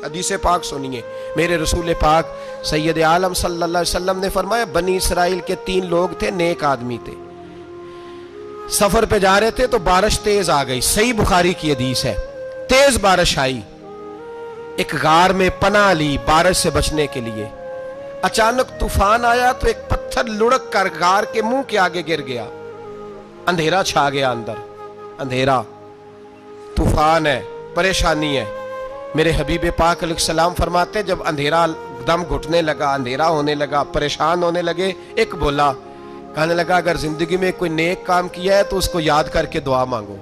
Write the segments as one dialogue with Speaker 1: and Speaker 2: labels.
Speaker 1: حدیث پاک سنیے، میرے رسول پاک سید عالم صلی اللہ علیہ وسلم نے فرمایا بنی اسرائیل کے 3 لوگ تھے، نیک آدمی تھے، سفر پہ جا رہے تھے تو بارش تیز آ گئی، صحیح بخاری کی حدیث ہے، تیز بارش آئی، ایک غار میں پناہ لی بارش سے بچنے کے لیے، اچانک طوفان آیا تو ایک پتھر لڑک کر غار کے منہ کے آگے گر گیا، اندھیرا چھا گیا، اندر اندھیرا، طوفان ہے، پریشانی ہے۔ میرے حبیب پاک علیہ السلام فرماتے جب اندھیرا دم گھٹنے لگا، اندھیرا ہونے لگا، پریشان ہونے لگے، ایک بولا، کہنے لگا اگر زندگی میں کوئی نیک کام کیا ہے تو اس کو یاد کر کے دعا مانگو،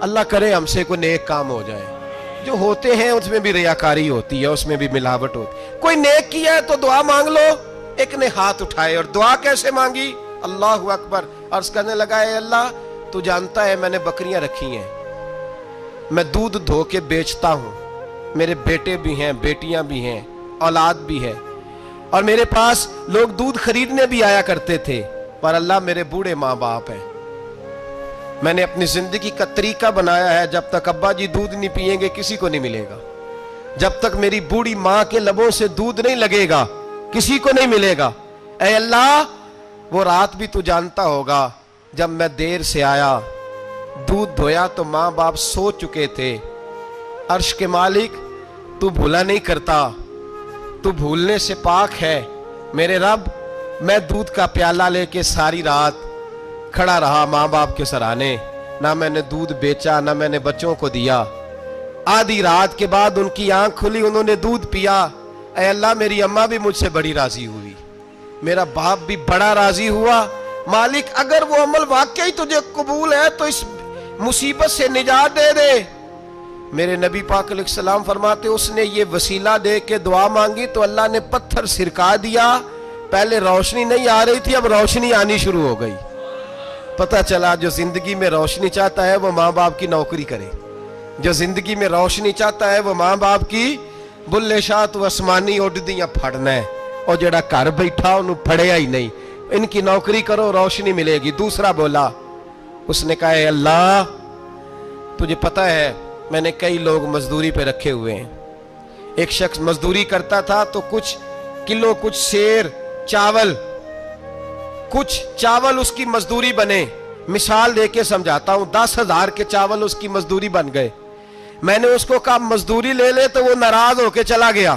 Speaker 1: اللہ کرے ہم سے کوئی نیک کام ہو جائے۔ جو ہوتے ہیں اس میں بھی ریاکاری ہوتی ہے، اس میں بھی ملاوٹ ہوتی ہے، کوئی نیک کیا ہے تو دعا مانگ لو۔ ایک نے ہاتھ اٹھائے اور دعا کیسے مانگی؟ اللہ اکبر، عرض کرنے لگا اے اللہ تو جانتا ہے میں نے بکریاں رکھی ہیں، میں دودھ دھو کے بیچتا ہوں، میرے بیٹے بھی ہیں، بیٹیاں بھی ہیں، اولاد بھی ہے، اور میرے پاس لوگ دودھ خریدنے بھی آیا کرتے تھے، پر اللہ میرے بوڑھے ماں باپ ہیں، میں نے اپنی زندگی کا طریقہ بنایا ہے جب تک ابا جی دودھ نہیں پیئیں گے کسی کو نہیں ملے گا، جب تک میری بوڑھی ماں کے لبوں سے دودھ نہیں لگے گا کسی کو نہیں ملے گا۔ اے اللہ وہ رات بھی تو جانتا ہوگا جب میں دیر سے آیا، دودھ دھویا تو ماں باپ سو چکے تھے، عرش کے مالک تو بھولا نہیں کرتا، تو بھولنے سے پاک ہے، میرے رب میں دودھ کا پیالہ لے کے ساری رات کھڑا رہا ماں باپ کے سرانے، نہ میں نے دودھ بیچا نہ میں نے بچوں کو دیا، آدھی رات کے بعد ان کی آنکھ کھلی، انہوں نے دودھ پیا، اے اللہ میری اماں بھی مجھ سے بڑی راضی ہوئی، میرا باپ بھی بڑا راضی ہوا، مالک اگر وہ عمل واقعی تجھے قبول ہے تو اس مصیبت سے نجات دے دے۔ میرے نبی پاک علیہ السلام فرماتے اس نے یہ وسیلہ دے کے دعا مانگی تو اللہ نے پتھر سرکا دیا، پہلے روشنی نہیں آ رہی تھی اب روشنی آنی شروع ہو گئی۔ پتہ چلا جو زندگی میں روشنی چاہتا ہے وہ ماں باپ کی نوکری کرے، جو زندگی میں روشنی چاہتا ہے وہ ماں باپ کی بلے شاہ تو آسمانی اڈدیاں پھڑنا ہے، اور جڑا گھر بیٹھا انہوں پھڑیا ہی نہیں، ان کی نوکری کرو روشنی ملے گی۔ دوسرا بولا، اس نے کہا اے اللہ تجھے پتہ ہے میں نے کئی لوگ مزدوری پہ رکھے ہوئے ہیں، ایک شخص مزدوری کرتا تھا تو کچھ کلو کچھ سیر چاول اس کی مزدوری بنے، مثال دے کے سمجھاتا ہوں، 10,000 کے چاول اس کی مزدوری بن گئے، میں نے اس کو کہا مزدوری لے لے تو وہ ناراض ہو کے چلا گیا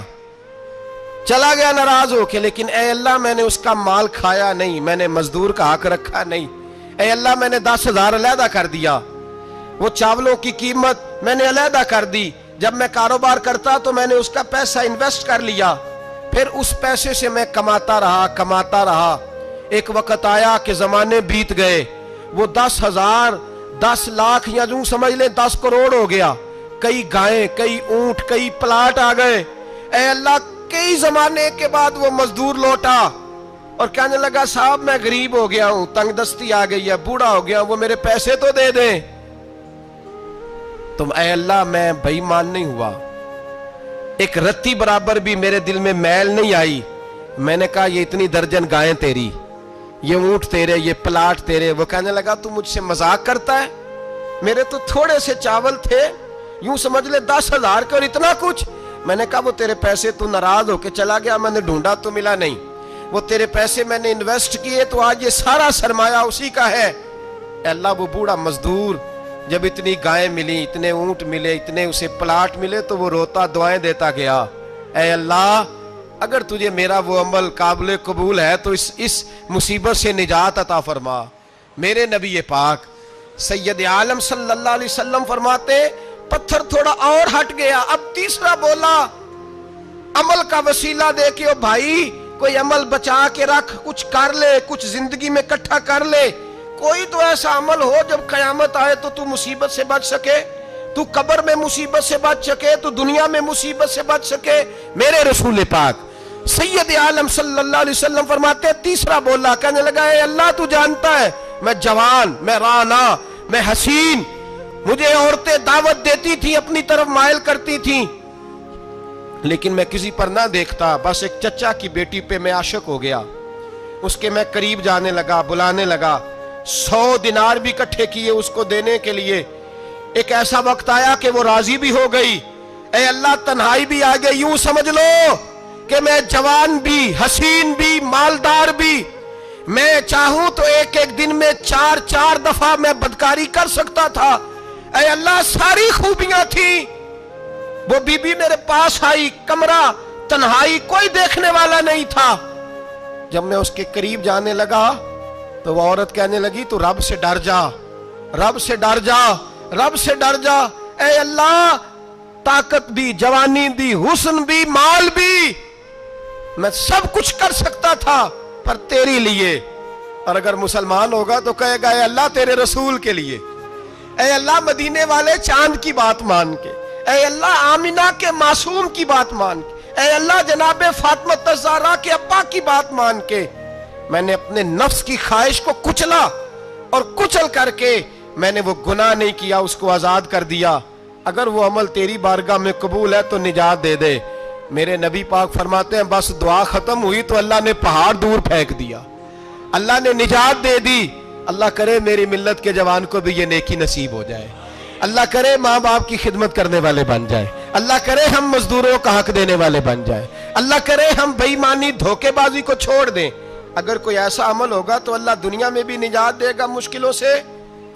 Speaker 1: ناراض ہو کے، لیکن اے اللہ میں نے اس کا مال کھایا نہیں، میں نے مزدور کا حق رکھا نہیں، اے اللہ میں نے 10,000 علیحدہ کر دیا، وہ چاولوں کی قیمت میں نے علیحدہ کر دی، جب میں کاروبار کرتا تو میں نے اس کا پیسہ انویسٹ کر لیا، پھر اس پیسے سے میں کماتا رہا، ایک وقت آیا کہ زمانے بیت گئے، وہ 10,000 10 لاکھ یا جو سمجھ لیں 10 کروڑ ہو گیا، کئی گائیں کئی اونٹ کئی پلاٹ آ گئے، اے اللہ کئی زمانے کے بعد وہ مزدور لوٹا اور کہنے لگا صاحب میں غریب ہو گیا ہوں، تنگ دستی آ گئی ہے، بوڑھا ہو گیا ہوں، وہ میرے پیسے تو دے دیں۔ تم اے اللہ میں بے ایمان نہیں ہوا، ایک رتی برابر بھی میرے دل میں میل نہیں آئی، میں نے کہا یہ اتنی درجن گائیں تیری، یہ اونٹ تیرے، یہ پلاٹ تیرے، وہ کہنے لگا تو مجھ سے مذاق کرتا ہے، میرے تو تھوڑے سے چاول تھے، یوں سمجھ لے 10,000 کے اور اتنا کچھ، میں نے کہا وہ تیرے پیسے تو ناراض ہو کے چلا گیا، میں نے ڈھونڈا تو ملا نہیں، وہ تیرے پیسے میں نے انویسٹ کیے تو آج یہ سارا سرمایہ اسی کا ہے۔ اے اللہ وہ بوڑھا مزدور جب اتنی گائیں ملی، اتنے اونٹ ملے، اتنے اسے پلاٹ ملے تو وہ روتا دعائیں دیتا گیا، اے اللہ اگر تجھے میرا وہ عمل قابل قبول ہے تو اس مصیبت سے نجات عطا فرما۔ میرے نبی پاک سید عالم صلی اللہ علیہ وسلم فرماتے پتھر تھوڑا اور ہٹ گیا، اب تیسرا بولا عمل کا وسیلہ دے کے، او بھائی کوئی عمل بچا کے رکھ، کچھ کر لے، کچھ زندگی میں اکٹھا کر لے، کوئی تو ایسا عمل ہو جب قیامت آئے تو تو مصیبت سے بچ سکے، تو قبر میں مصیبت سے بچ سکے، تو دنیا میں مصیبت سے بچ سکے۔ میرے رسول پاک سید عالم صلی اللہ علیہ وسلم فرماتے تیسرا بولا، کہنے لگا اے اللہ تو جانتا ہے میں جوان، میں رانا، میں حسین، مجھے عورتیں دعوت دیتی تھی، اپنی طرف مائل کرتی تھیں، لیکن میں کسی پر نہ دیکھتا، بس ایک چچا کی بیٹی پہ میں عاشق ہو گیا، اس کے میں قریب جانے لگا، بلانے لگا، 100 دینار بھی اکٹھے کیے اس کو دینے کے لیے، ایک ایسا وقت آیا کہ وہ راضی بھی ہو گئی، اے اللہ تنہائی بھی آ گئی، یوں سمجھ لو کہ میں جوان بھی، حسین بھی، مالدار بھی، میں چاہوں تو ایک ایک دن میں 4 دفعہ میں بدکاری کر سکتا تھا۔ اے اللہ ساری خوبیاں تھیں، وہ بی بی میرے پاس آئی، کمرہ تنہائی، کوئی دیکھنے والا نہیں تھا۔ جب میں اس کے قریب جانے لگا تو وہ عورت کہنے لگی تو رب سے ڈر جا، رب سے ڈر جا، رب سے ڈر جا۔ اے اللہ طاقت بھی، جوانی بھی، حسن بھی، مال بھی، میں سب کچھ کر سکتا تھا پر تیری لیے۔ اور اگر مسلمان ہوگا تو کہے گا اے اللہ تیرے رسول کے لیے، اے اللہ مدینے والے چاند کی بات مان کے، اے اللہ آمینہ کے معصوم کی بات مان کے، اے اللہ جناب فاطمہ الزہرا کے ابا کی بات مان کے میں نے اپنے نفس کی خواہش کو کچلا، اور کچل کر کے میں نے وہ گناہ نہیں کیا، اس کو آزاد کر دیا۔ اگر وہ عمل تیری بارگاہ میں قبول ہے تو نجات دے دے۔ میرے نبی پاک فرماتے ہیں بس دعا ختم ہوئی تو اللہ نے پہاڑ دور پھینک دیا، اللہ نے نجات دے دی۔ اللہ کرے میری ملت کے جوان کو بھی یہ نیکی نصیب ہو جائے، اللہ کرے ماں باپ کی خدمت کرنے والے بن جائے، اللہ کرے ہم مزدوروں کا حق دینے والے بن جائے، اللہ کرے ہم بے ایمانی دھوکے بازی کو چھوڑ دیں۔ اگر کوئی ایسا عمل ہوگا تو اللہ دنیا میں بھی نجات دے گا مشکلوں سے،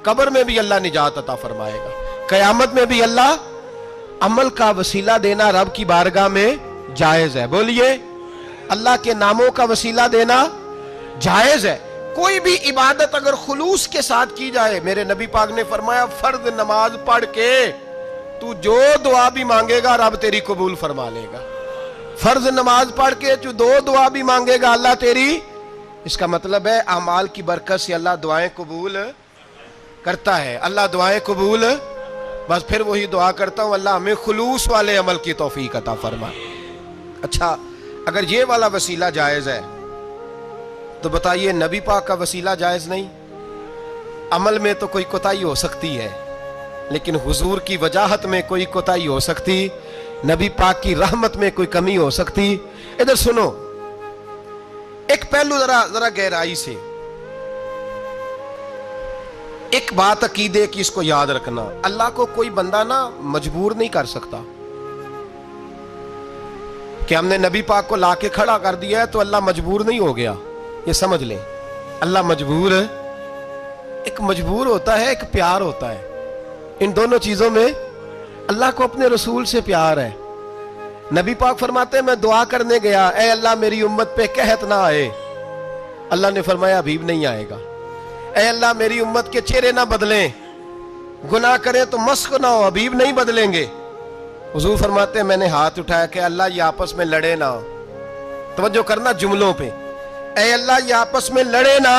Speaker 1: قبر میں بھی اللہ نجات عطا فرمائے گا، قیامت میں بھی اللہ۔ عمل کا وسیلہ دینا رب کی بارگاہ میں جائز ہے، بولیے اللہ کے ناموں کا وسیلہ دینا جائز ہے۔ کوئی بھی عبادت اگر خلوص کے ساتھ کی جائے، میرے نبی پاک نے فرمایا فرض نماز پڑھ کے تو جو دعا بھی مانگے گا رب تیری قبول فرما لے گا۔ فرض نماز پڑھ کے تو دو دعا بھی مانگے گا اللہ تیری، اس کا مطلب ہے اعمال کی برکت سے اللہ دعائیں قبول کرتا ہے، اللہ دعائیں قبول۔ بس پھر وہی دعا کرتا ہوں اللہ ہمیں خلوص والے عمل کی توفیق عطا فرمائے۔ اچھا اگر یہ والا وسیلہ جائز ہے تو بتائیے نبی پاک کا وسیلہ جائز نہیں؟ عمل میں تو کوئی کوتاہی ہو سکتی ہے لیکن حضور کی وجاہت میں کوئی کوتاہی ہو سکتی، نبی پاک کی رحمت میں کوئی کمی ہو سکتی۔ ادھر سنو ایک پہلو ذرا گہرائی سے، ایک بات عقیدے کی اس کو یاد رکھنا، اللہ کو کوئی بندہ نا مجبور نہیں کر سکتا کہ ہم نے نبی پاک کو لا کے کھڑا کر دیا ہے تو اللہ مجبور نہیں ہو گیا، یہ سمجھ لیں۔ اللہ مجبور ہے، ایک مجبور ہوتا ہے ایک پیار ہوتا ہے، ان دونوں چیزوں میں اللہ کو اپنے رسول سے پیار ہے۔ نبی پاک فرماتے ہیں میں دعا کرنے گیا اے اللہ میری امت پہ قحط نہ آئے، اللہ نے فرمایا حبیب نہیں آئے گا۔ اے اللہ میری امت کے چہرے نہ بدلیں، گناہ کریں تو مسخ نہ ہو، حبیب نہیں بدلیں گے۔ حضور فرماتے ہیں میں نے ہاتھ اٹھایا کہ اللہ یہ آپس میں لڑے نہ، توجہ کرنا جملوں پہ، اے اللہ یہ آپس میں لڑے نہ۔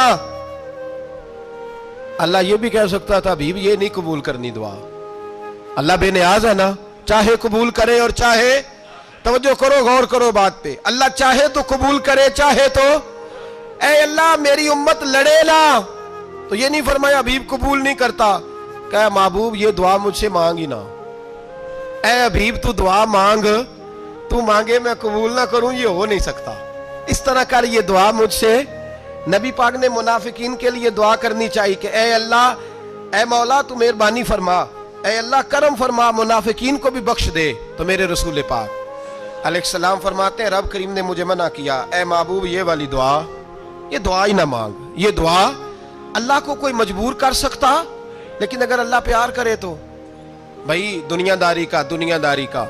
Speaker 1: اللہ یہ بھی کہہ سکتا تھا حبیب یہ نہیں قبول کرنی دعا، اللہ بے نیاز ہے نا، چاہے قبول کرے اور چاہے، توجہ کرو غور کرو بات پہ، اللہ چاہے تو قبول کرے چاہے تو، اے اللہ میری امت لڑے نہ، تو یہ نہیں فرمایا حبیب قبول نہیں کرتا، کہ محبوب یہ دعا مجھ سے مانگ ہی نہ، اے حبیب تو دعا مانگ، تو مانگے میں قبول نہ کروں یہ ہو نہیں سکتا، اس طرح کر یہ دعا مجھ سے۔ نبی پاک نے منافقین کے لیے دعا کرنی چاہیے کہ اے اللہ اے مولا تو مہربانی فرما، اے اللہ کرم فرما منافقین کو بھی بخش دے۔ تو میرے رسول پاک علیہ السلام فرماتے ہیں رب کریم نے مجھے منع کیا، اے محبوب یہ والی دعا، یہ دعا ہی نہ مانگ، یہ دعا اللہ کو کوئی مجبور کر سکتا، لیکن اگر اللہ پیار کرے تو بھائی دنیا داری کا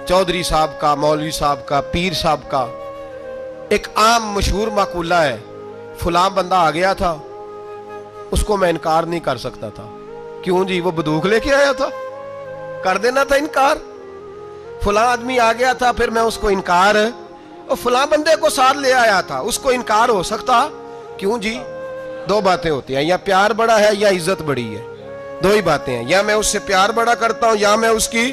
Speaker 1: چودھری صاحب کا، مولوی صاحب کا، پیر صاحب کا ایک عام مشہور مقولہ ہے، فلاں بندہ آ گیا تھا اس کو میں انکار نہیں کر سکتا تھا، کیوں جی وہ بندوق لے کے آیا تھا، کر دینا تھا انکار۔ فلاں آدمی آ گیا تھا پھر میں اس کو انکار، اور فلاں بندے کو ساتھ لے آیا تھا اس کو انکار ہو سکتا، کیوں جی؟ دو باتیں ہوتی ہیں، یا پیار بڑا ہے یا عزت بڑی ہے، دو ہی باتیں ہیں، یا میں اس سے پیار بڑا کرتا ہوں یا میں اس کی۔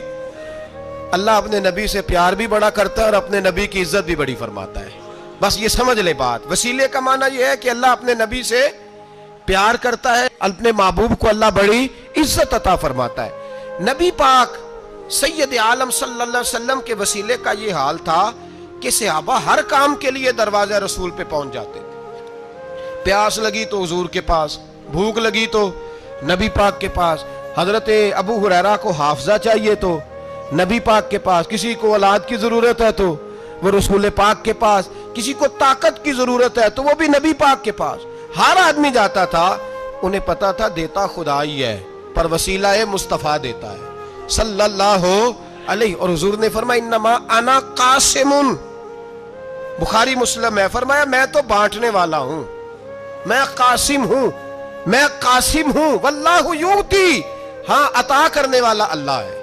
Speaker 1: اللہ اپنے نبی سے پیار بھی بڑا کرتا ہے اور اپنے نبی کی عزت بھی بڑی فرماتا ہے، بس یہ سمجھ لے بات۔ وسیلے کا معنی یہ ہے کہ اللہ اپنے نبی سے پیار کرتا ہے، اپنے محبوب کو اللہ بڑی عزت عطا فرماتا ہے۔ نبی پاک سید عالم صلی اللہ علیہ وسلم کے وسیلے کا یہ حال تھا کہ صحابہ ہر کام کے لیے دروازہ رسول پہ پہنچ جاتے تھے، پیاس لگی تو حضور کے پاس، بھوک لگی تو نبی پاک کے پاس، حضرت ابو ہریرہ کو حافظہ چاہیے تو نبی پاک کے پاس، کسی کو اولاد کی ضرورت ہے تو وہ رسول پاک کے پاس، کسی کو طاقت کی ضرورت ہے تو وہ بھی نبی پاک کے پاس. ہر آدمی جاتا تھا، انہیں پتا تھا دیتا خدا ہی ہے پر وسیلہ مصطفیٰ دیتا ہے صلی اللہ علیہ. اور حضور نے فرمایا انما انا قاسم، بخاری مسلم ہے، فرمایا میں تو بانٹنے والا ہوں، میں قاسم ہوں، میں قاسم ہوں. واللہ یؤتی، ہاں عطا کرنے والا اللہ ہے.